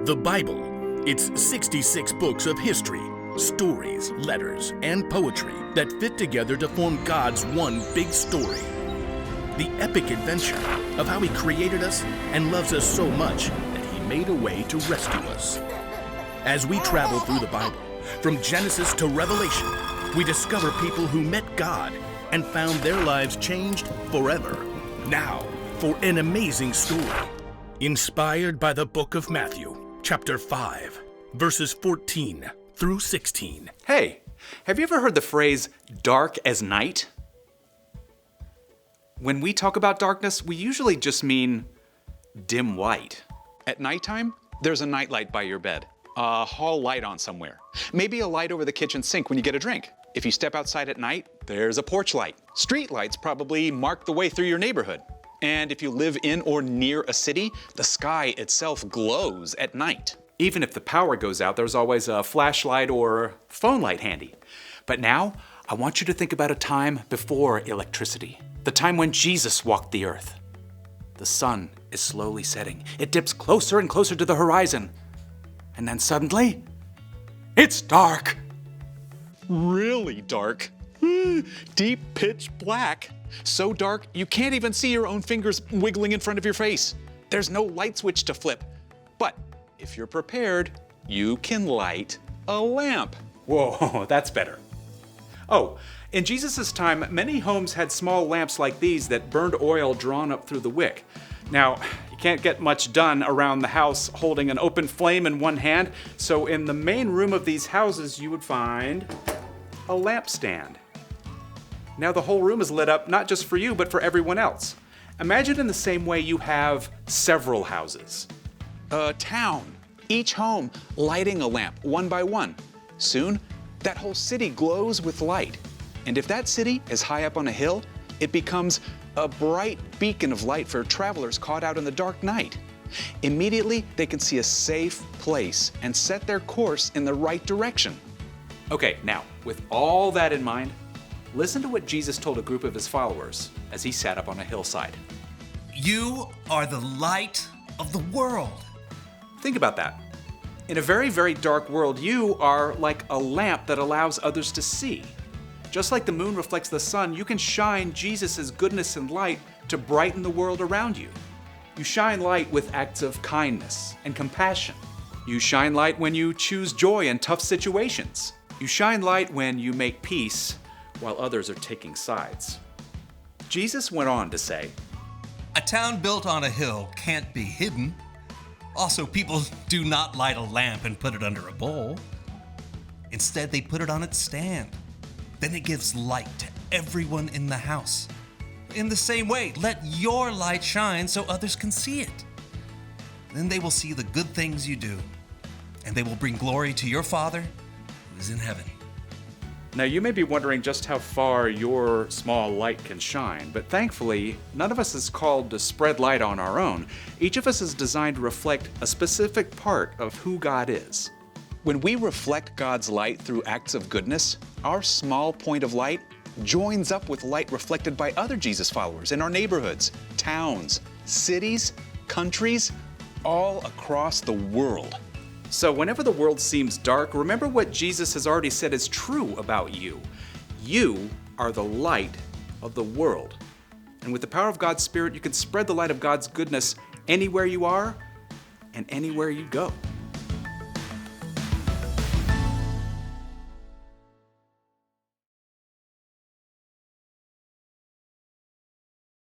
The Bible. It's 66 books of history, stories, letters, and poetry that fit together to form God's one big story. The epic adventure of how He created us and loves us so much that He made a way to rescue us. As we travel through the Bible, from Genesis to Revelation, we discover people who met God and found their lives changed forever. Now, for an amazing story, inspired by the book of Matthew, chapter 5, verses 14 through 16. Hey, have you ever heard the phrase dark as night? When we talk about darkness, we usually just mean dim light. At nighttime, there's a nightlight by your bed, a hall light on somewhere, maybe a light over the kitchen sink when you get a drink. If you step outside at night, there's a porch light. Street lights probably mark the way through your neighborhood. And if you live in or near a city, the sky itself glows at night. Even if the power goes out, there's always a flashlight or phone light handy. But now, I want you to think about a time before electricity. The time when Jesus walked the earth. The sun is slowly setting. It dips closer and closer to the horizon. And then suddenly, it's dark. Really dark. Deep pitch black. So dark, you can't even see your own fingers wiggling in front of your face. There's no light switch to flip. But if you're prepared, you can light a lamp. Whoa, that's better. Oh, in Jesus' time, many homes had small lamps like these that burned oil drawn up through the wick. Now, you can't get much done around the house holding an open flame in one hand, so in the main room of these houses, you would find a lampstand. Now the whole room is lit up not just for you, but for everyone else. Imagine in the same way you have several houses. A town, each home lighting a lamp one by one. Soon, that whole city glows with light. And if that city is high up on a hill, it becomes a bright beacon of light for travelers caught out in the dark night. Immediately, they can see a safe place and set their course in the right direction. Okay, now, with all that in mind, listen to what Jesus told a group of His followers as He sat up on a hillside. You are the light of the world. Think about that. In a very, very dark world, you are like a lamp that allows others to see. Just like the moon reflects the sun, you can shine Jesus' goodness and light to brighten the world around you. You shine light with acts of kindness and compassion. You shine light when you choose joy in tough situations. You shine light when you make peace while others are taking sides. Jesus went on to say, A town built on a hill can't be hidden. Also, people do not light a lamp and put it under a bowl. Instead, they put it on its stand. Then it gives light to everyone in the house. In the same way, let your light shine so others can see it. Then they will see the good things you do, and they will bring glory to your Father who is in heaven. Now you may be wondering just how far your small light can shine, but thankfully, none of us is called to spread light on our own. Each of us is designed to reflect a specific part of who God is. When we reflect God's light through acts of goodness, our small point of light joins up with light reflected by other Jesus followers in our neighborhoods, towns, cities, countries, all across the world. So whenever the world seems dark, remember what Jesus has already said is true about you. You are the light of the world. And with the power of God's Spirit, you can spread the light of God's goodness anywhere you are and anywhere you go.